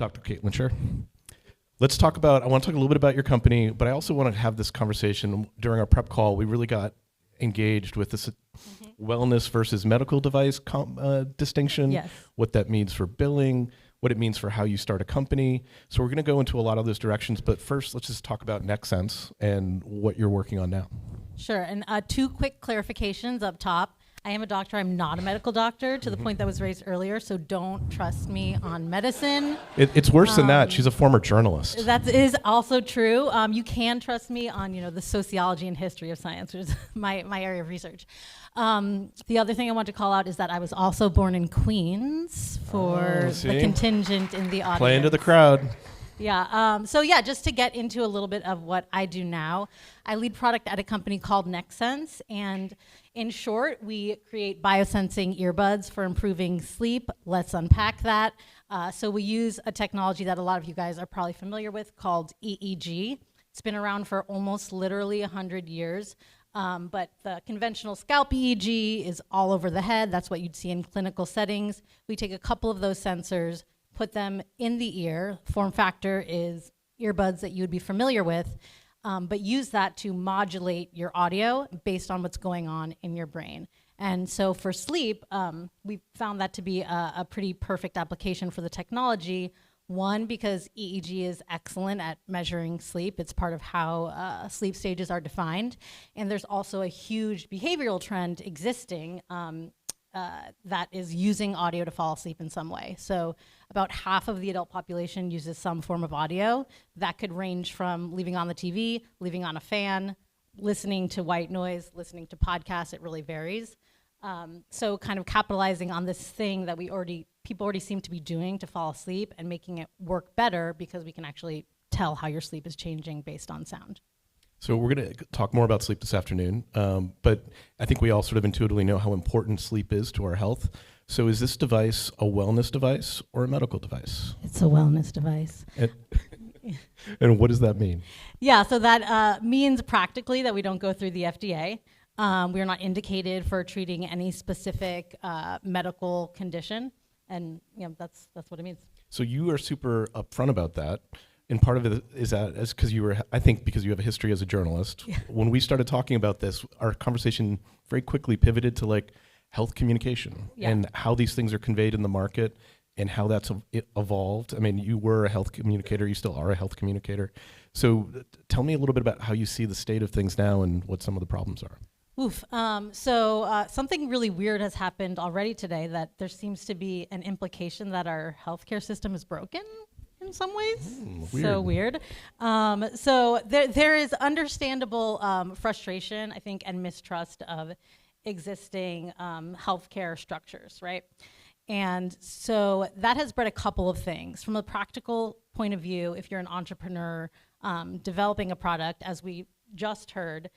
Dr. Caitlin Shure. I want to talk a little bit about your company, but I also want to have this conversation. During our prep call, we really got engaged with this wellness versus medical device distinction, Yes. what that means for billing, what it means for how you start a company. So we're going to go into a lot of those directions, but first let's just talk about NexSense and what you're working on now. Sure, and two quick clarifications up top. I am a doctor. I'm not a medical doctor, to the point that was raised earlier, so don't trust me on medicine. It's worse than that. She's a former journalist. That is also true. You can trust me on, the sociology and history of science, which is my area of research. The other thing I want to call out is that I was also born in Queens for the contingent in the audience. Play into the crowd. Yeah. Just to get into a little bit of what I do now, I lead product at a company called NexSense, and in short, we create biosensing earbuds for improving sleep. Let's unpack that. So we use a technology that a lot of you guys are probably familiar with called EEG. It's been around for almost literally 100 years. But the conventional scalp EEG is all over the head. That's what you'd see in clinical settings. We take a couple of those sensors, put them in the ear. Form factor is earbuds that you would be familiar with, but use that to modulate your audio based on what's going on in your brain. And so for sleep, we found that to be a pretty perfect application for the technology. One, because EEG is excellent at measuring sleep. It's part of how sleep stages are defined. And there's also a huge behavioral trend existing that is using audio to fall asleep in some way. So about half of the adult population uses some form of audio. That could range from leaving on the TV, leaving on a fan, listening to white noise, listening to podcasts. It really varies. So kind of capitalizing on this thing that people already seem to be doing to fall asleep and making it work better because we can actually tell how your sleep is changing based on sound. So we're going to talk more about sleep this afternoon, but I think we all sort of intuitively know how important sleep is to our health. So is this device a wellness device or a medical device? It's a wellness device. And what does that mean? Yeah, so that means practically that we don't go through the FDA. We are not indicated for treating any specific medical condition, and that's what it means. So you are super upfront about that. And part of it is that because you have a history as a journalist. Yeah. When we started talking about this, our conversation very quickly pivoted to health communication and how these things are conveyed in the market and how that's evolved. I mean, you were a health communicator, you still are a health communicator. So tell me a little bit about how you see the state of things now and what some of the problems are. So something really weird has happened already today, that there seems to be an implication that our healthcare system is broken in some ways. Weird. So weird. So there is understandable frustration, I think, and mistrust of existing healthcare structures, right? And so that has bred a couple of things. From a practical point of view, if you're an entrepreneur developing a product, as we just heard,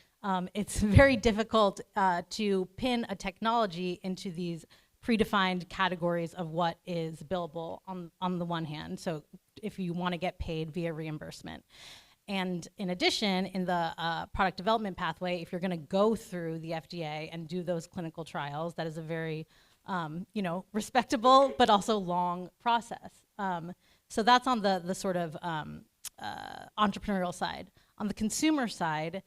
it's very difficult to pin a technology into these predefined categories of what is billable on the one hand. So if you want to get paid via reimbursement. And in addition, in the product development pathway, if you're going to go through the FDA and do those clinical trials, that is a very respectable but also long process. So that's on the sort of entrepreneurial side. On the consumer side,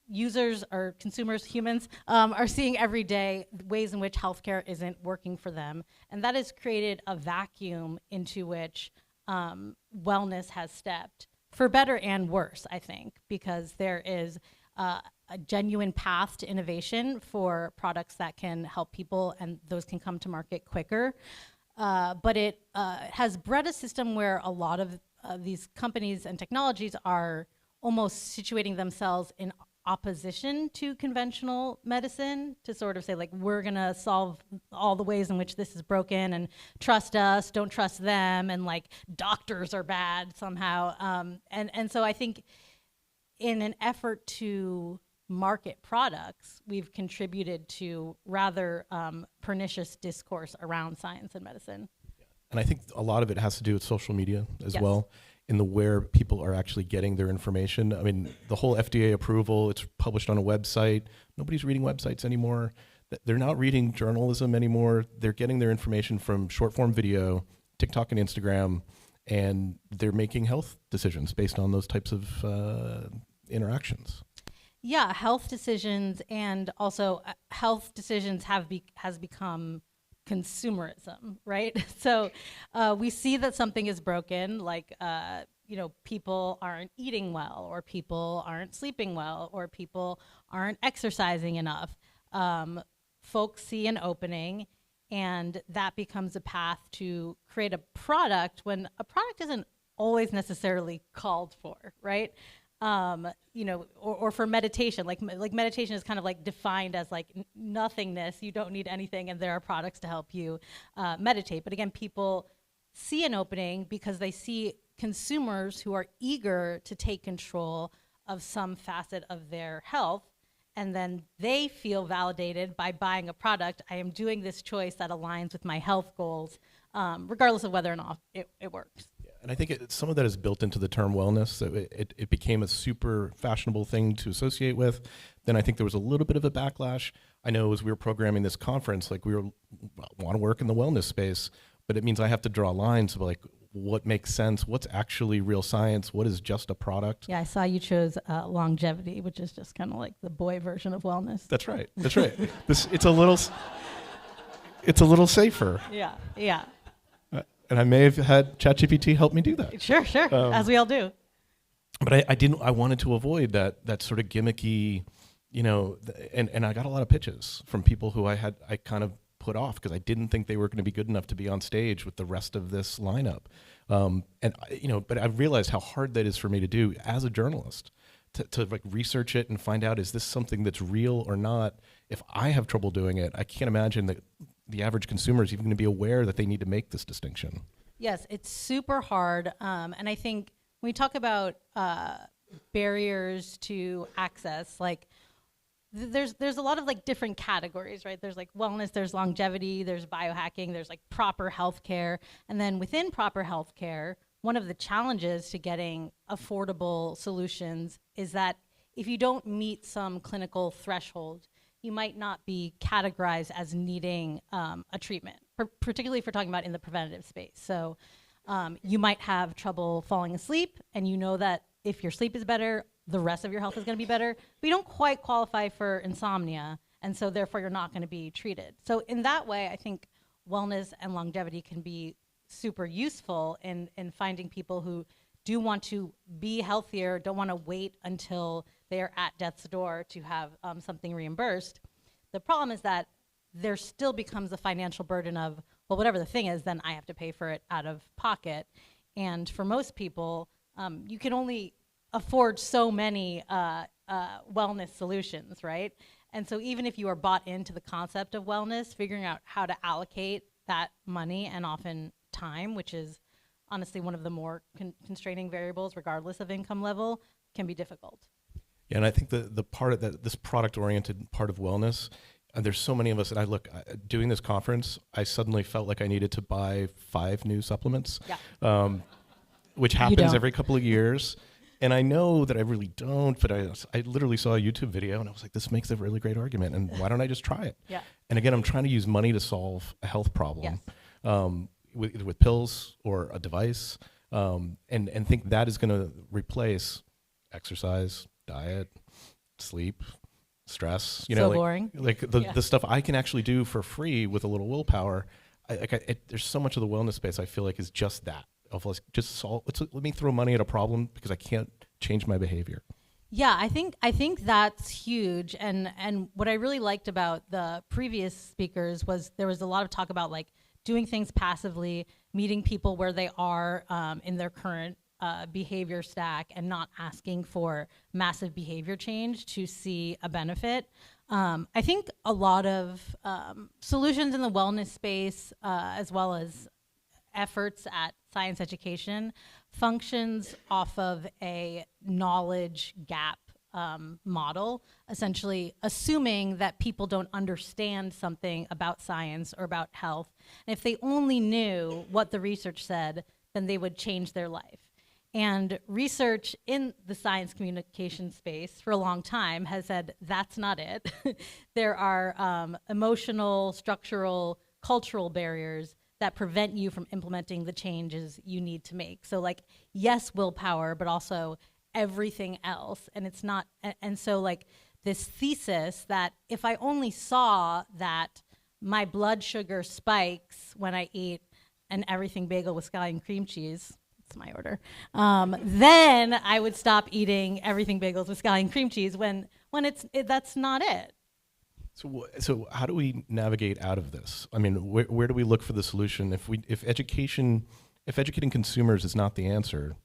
users or consumers, humans, are seeing every day ways in which healthcare isn't working for them. And that has created a vacuum into which wellness has stepped, for better and worse, I think, because there is a genuine path to innovation for products that can help people, and those can come to market quicker. But it has bred a system where a lot of these companies and technologies are almost situating themselves in opposition to conventional medicine, to sort of say, we're going to solve all the ways in which this is broken, and trust us, don't trust them, and doctors are bad somehow. And so I think in an effort to market products, we've contributed to rather pernicious discourse around science and medicine. And I think a lot of it has to do with social media as well, in the where people are actually getting their information. I mean, the whole FDA approval, it's published on a website. Nobody's reading websites anymore. They're not reading journalism anymore. They're getting their information from short form video, TikTok and Instagram, and they're making health decisions based on those types of interactions. Yeah, health decisions, and also health decisions has become consumerism, right? So we see that something is broken, like people aren't eating well, or people aren't sleeping well, or people aren't exercising enough. Folks see an opening, and that becomes a path to create a product when a product isn't always necessarily called for, right? Or for meditation, like meditation is kind of like defined as like nothingness. You don't need anything, and there are products to help you meditate. But again, people see an opening because they see consumers who are eager to take control of some facet of their health, and then they feel validated by buying a product. I am doing this choice that aligns with my health goals, regardless of whether or not it works. And I think some of that is built into the term wellness. So it became a super fashionable thing to associate with. Then I think there was a little bit of a backlash. I know as we were programming this conference, like want to work in the wellness space, but it means I have to draw lines of like what makes sense, what's actually real science, what is just a product. Yeah, I saw you chose longevity, which is just kind of like the boy version of wellness. That's right. That's right. It's a little safer. Yeah. And I may have had ChatGPT help me do that. Sure, as we all do. But I wanted to avoid that sort of gimmicky, and I got a lot of pitches from people who I kind of put off because I didn't think they were going to be good enough to be on stage with the rest of this lineup. But I realized how hard that is for me to do as a journalist, to like research it and find out, is this something that's real or not? If I have trouble doing it, I can't imagine that the average consumer is even going to be aware that they need to make this distinction. Yes, it's super hard. And I think when we talk about barriers to access, like there's a lot of like different categories, right? There's like wellness, there's longevity, there's biohacking, there's like proper healthcare. And then within proper healthcare, one of the challenges to getting affordable solutions is that if you don't meet some clinical threshold, you might not be categorized as needing a treatment, particularly if we're talking about in the preventative space. So you might have trouble falling asleep, and you know that if your sleep is better, the rest of your health is going to be better, but you don't quite qualify for insomnia, and so therefore you're not going to be treated. So in that way, I think wellness and longevity can be super useful in finding people who do want to be healthier, don't want to wait until they're at death's door to have something reimbursed. The problem is that there still becomes a financial burden of, well, whatever the thing is, then I have to pay for it out of pocket. And for most people, you can only afford so many wellness solutions, right? And so even if you are bought into the concept of wellness, figuring out how to allocate that money and often time, which is honestly one of the more constraining variables regardless of income level, can be difficult. Yeah, and I think the part of that, this product-oriented part of wellness, and there's so many of us, and doing this conference, I suddenly felt like I needed to buy 5 new supplements, which happens every couple of years. And I know that I really don't, but I literally saw a YouTube video and I was like, this makes a really great argument, and why don't I just try it? Yeah. And again, I'm trying to use money to solve a health problem, yes. With pills or a device, and think that is going to replace exercise, diet, sleep, stress. Boring. The stuff I can actually do for free with a little willpower. There's so much of the wellness space I feel like is just that. Let me throw money at a problem because I can't change my behavior. Yeah, I think that's huge. And what I really liked about the previous speakers was there was a lot of talk about like doing things passively, meeting people where they are in their current behavior stack, and not asking for massive behavior change to see a benefit. I think a lot of solutions in the wellness space, as well as efforts at science education, functions off of a knowledge gap model, essentially assuming that people don't understand something about science or about health. And if they only knew what the research said, then they would change their life. And research in the science communication space for a long time has said that's not it. There are emotional, structural, cultural barriers that prevent you from implementing the changes you need to make. So like, yes, willpower, but also everything else. And it's not, and so like this thesis that if I only saw that my blood sugar spikes when I eat an everything bagel with scallion cream cheese, it's my order, then I would stop eating everything bagels with scallion cream cheese when that's not it. So how do we navigate out of this? I mean, where do we look for the solution? If educating consumers is not the answer,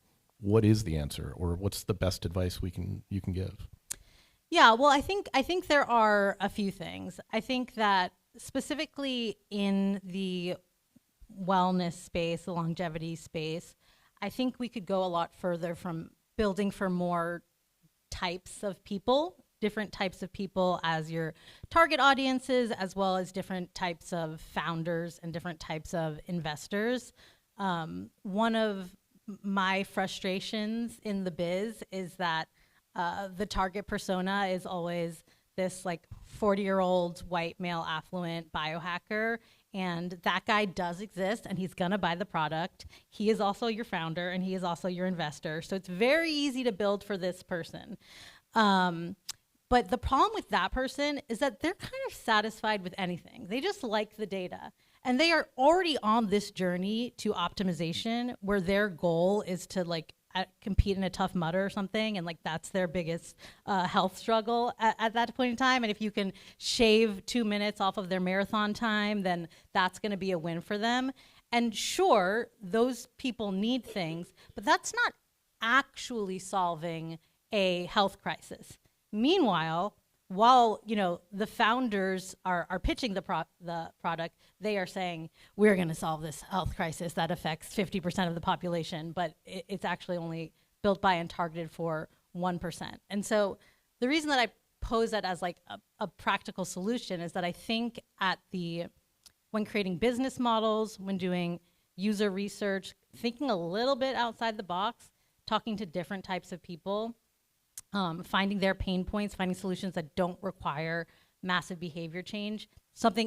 what is the answer, or what's the best advice you can give? Yeah, well, I think there are a few things. I think that specifically in the wellness space, the longevity space, I think we could go a lot further from building for more types of people, different types of people as your target audiences, as well as different types of founders and different types of investors. One of my frustrations in the biz is that the target persona is always this like 40-year-old white male affluent biohacker, and that guy does exist and he's gonna buy the product. He is also your founder and he is also your investor. So it's very easy to build for this person. But the problem with that person is that they're kind of satisfied with anything. They just like the data. And they are already on this journey to optimization where their goal is to like compete in a Tough Mudder or something. And like that's their biggest health struggle at that point in time. And if you can shave 2 minutes off of their marathon time, then that's going to be a win for them. And sure, those people need things, but that's not actually solving a health crisis. Meanwhile, while the founders are pitching the product, they are saying we're going to solve this health crisis that affects 50% of the population, but it's actually only built by and targeted for 1%. And so the reason that I pose that as like a practical solution is that I think when creating business models, when doing user research, thinking a little bit outside the box, talking to different types of people, finding their pain points, finding solutions that don't require massive behavior change,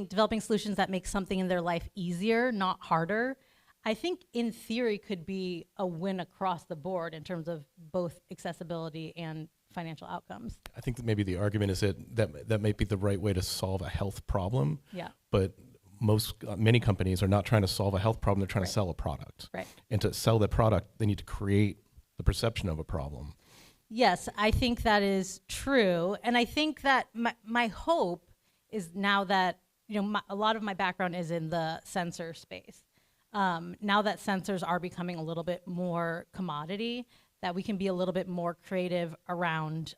developing solutions that make something in their life easier, not harder, I think in theory could be a win across the board in terms of both accessibility and financial outcomes. I think that maybe the argument is that might be the right way to solve a health problem. Yeah. But many companies are not trying to solve a health problem, they're trying to sell a product. Right. And to sell that product, they need to create the perception of a problem. Yes, I think that is true. And I think that my hope is now that, a lot of my background is in the sensor space. Now that sensors are becoming a little bit more commodity, that we can be a little bit more creative around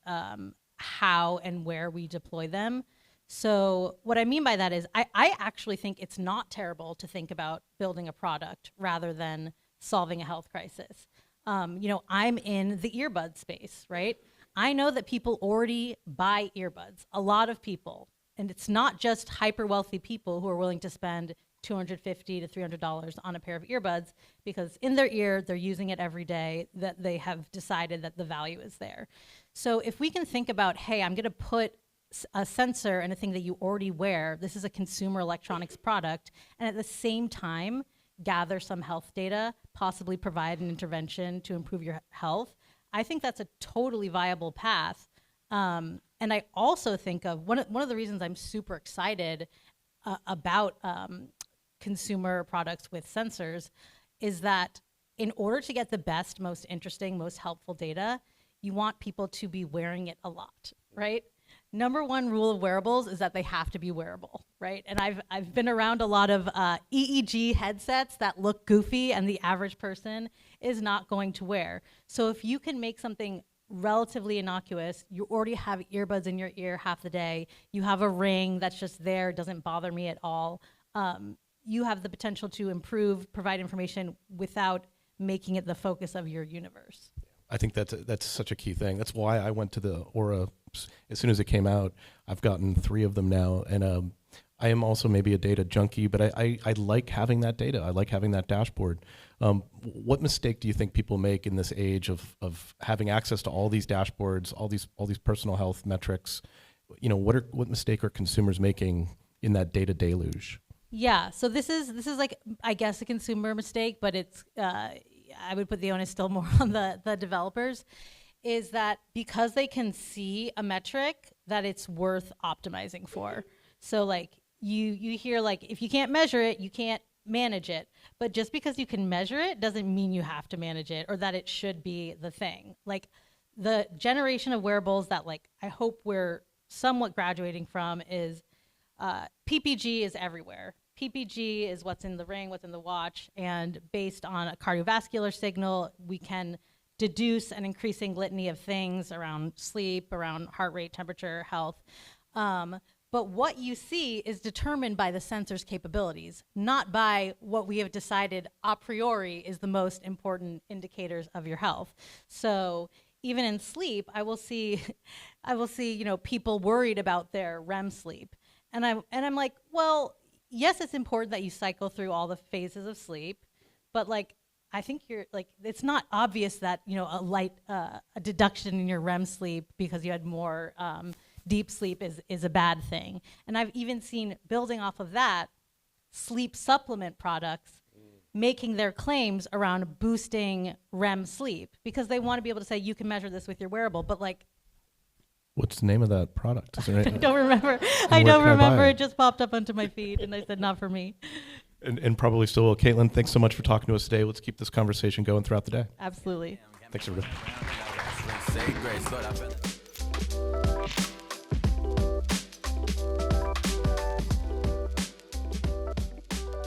how and where we deploy them. So what I mean by that is I actually think it's not terrible to think about building a product rather than solving a health crisis. I'm in the earbud space, right? I know that people already buy earbuds, a lot of people. And it's not just hyper wealthy people who are willing to spend $250 to $300 on a pair of earbuds because in their ear, they're using it every day, that they have decided that the value is there. So if we can think about, hey, I'm going to put a sensor and a thing that you already wear, this is a consumer electronics product, and at the same time, gather some health data, possibly provide an intervention to improve your health, I think that's a totally viable path. And I also think of one of the reasons I'm super excited about consumer products with sensors is that in order to get the best, most interesting, most helpful data, you want people to be wearing it a lot, right? Number one rule of wearables is that they have to be wearable, right? And I've been around a lot of EEG headsets that look goofy and the average person is not going to wear. So if you can make something relatively innocuous, you already have earbuds in your ear half the day, you have a ring that's just there, doesn't bother me at all, you have the potential to improve, provide information without making it the focus of your universe. I think that's such a key thing. That's why I went to the Aura as soon as it came out. I've gotten 3 of them now, and I am also maybe a data junkie, but I like having that data. I like having that dashboard. What mistake do you think people make in this age of having access to all these dashboards, all these personal health metrics? What mistake are consumers making in that data deluge? Yeah, so this is like, I guess, a consumer mistake, but it's I would put the onus still more on the developers, is that because they can see a metric that it's worth optimizing for. So like you hear like, if you can't measure it, you can't manage it. But just because you can measure it doesn't mean you have to manage it or that it should be the thing. Like the generation of wearables that like I hope we're somewhat graduating from is PPG is everywhere. PPG is what's in the ring, what's in the watch, and based on a cardiovascular signal, we can deduce an increasing litany of things around sleep, around heart rate, temperature, health. But what you see is determined by the sensor's capabilities, not by what we have decided a priori is the most important indicators of your health. So even in sleep, I will see, people worried about their REM sleep. And I'm like, well, yes, it's important that you cycle through all the phases of sleep, but like, I think you're like, it's not obvious that, a deduction in your REM sleep because you had more deep sleep is a bad thing. And I've even seen, building off of that, sleep supplement products making their claims around boosting REM sleep because they want to be able to say, you can measure this with your wearable, but like, what's the name of that product? Is there I don't remember. I don't remember. It just popped up onto my feed, and I said, not for me. And probably still will. Caitlin, thanks so much for talking to us today. Let's keep this conversation going throughout the day. Absolutely. Thanks, everybody.